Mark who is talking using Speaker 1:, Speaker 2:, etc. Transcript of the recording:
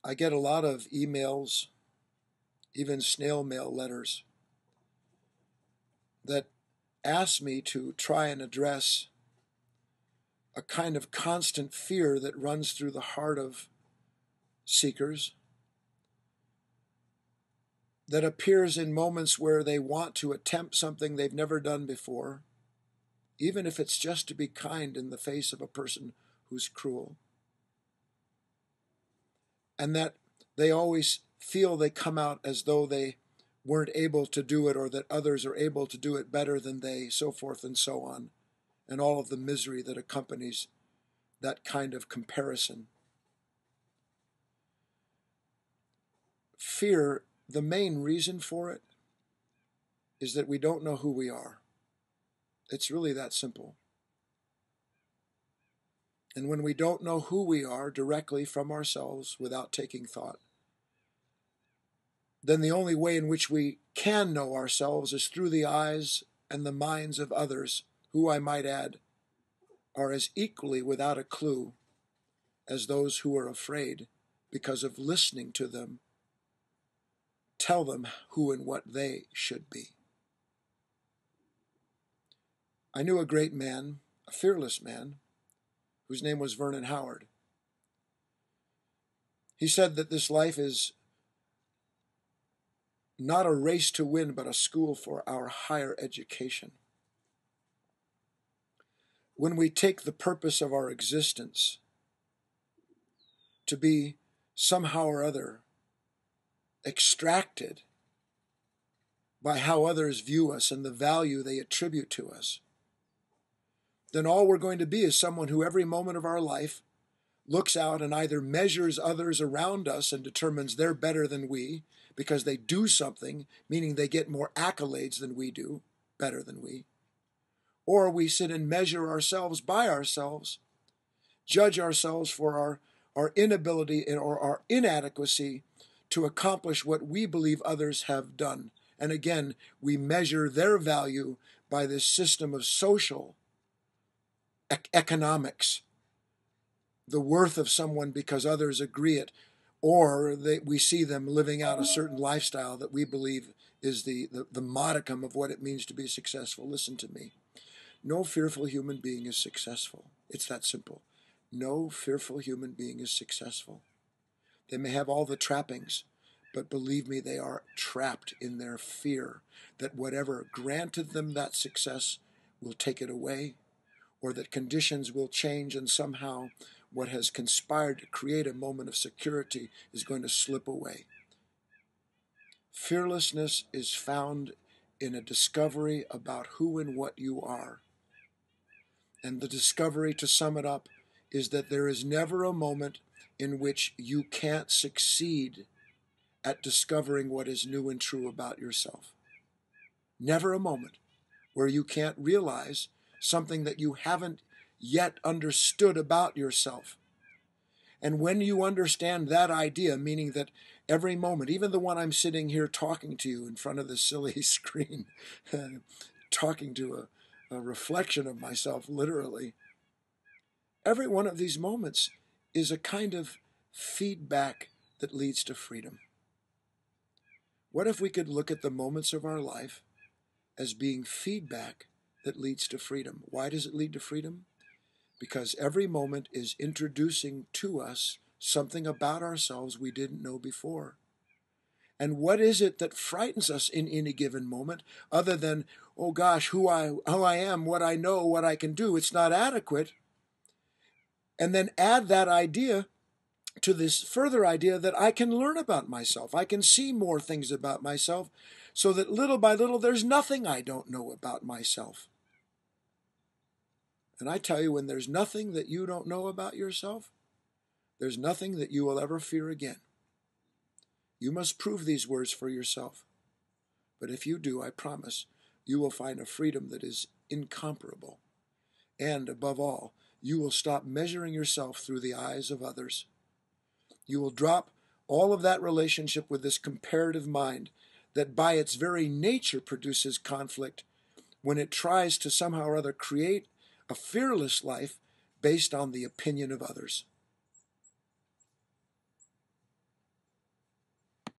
Speaker 1: I get a lot of emails, even snail mail letters, that ask me to try and address a kind of constant fear that runs through the heart of seekers, that appears in moments where they want to attempt something they've never done before, even if it's just to be kind in the face of a person who's cruel. And that they always feel they come out as though they weren't able to do it, or that others are able to do it better than they, so forth and so on, and all of the misery that accompanies that kind of comparison. Fear, the main reason for it is that we don't know who we are. It's really that simple. And when we don't know who we are directly from ourselves without taking thought, then the only way in which we can know ourselves is through the eyes and the minds of others, who, I might add, are as equally without a clue as those who are afraid because of listening to them tell them who and what they should be. I knew a great man, a fearless man, whose name was Vernon Howard. He said that this life is not a race to win, but a school for our higher education. When we take the purpose of our existence to be somehow or other extracted by how others view us and the value they attribute to us, then all we're going to be is someone who every moment of our life looks out and either measures others around us and determines they're better than we because they do something, meaning they get more accolades than we do, better than we, or we sit and measure ourselves by ourselves, judge ourselves for our inability or our inadequacy to accomplish what we believe others have done. And again, we measure their value by this system of social economics, the worth of someone because others agree it, or we see them living out a certain lifestyle that we believe is the modicum of what it means to be successful. Listen to me. No fearful human being is successful. It's that simple. No fearful human being is successful. They may have all the trappings, but believe me, they are trapped in their fear that whatever granted them that success will take it away, or that conditions will change and somehow what has conspired to create a moment of security is going to slip away. Fearlessness is found in a discovery about who and what you are. And the discovery, to sum it up, is that there is never a moment in which you can't succeed at discovering what is new and true about yourself. Never a moment where you can't realize something that you haven't yet understood about yourself. And when you understand that idea, meaning that every moment, even the one I'm sitting here talking to you in front of this silly screen, talking to a reflection of myself, literally, every one of these moments is a kind of feedback that leads to freedom. What if we could look at the moments of our life as being feedback that leads to freedom? Why does it lead to freedom? Because every moment is introducing to us something about ourselves we didn't know before. And what is it that frightens us in any given moment, other than, oh gosh, who I am, what I know, what I can do? It's not adequate. And then add that idea to this further idea that I can learn about myself. I can see more things about myself, so that little by little there's nothing I don't know about myself. And I tell you, when there's nothing that you don't know about yourself, there's nothing that you will ever fear again. You must prove these words for yourself. But if you do, I promise, you will find a freedom that is incomparable. And above all, you will stop measuring yourself through the eyes of others. You will drop all of that relationship with this comparative mind that by its very nature produces conflict when it tries to somehow or other create a fearless life based on the opinion of others.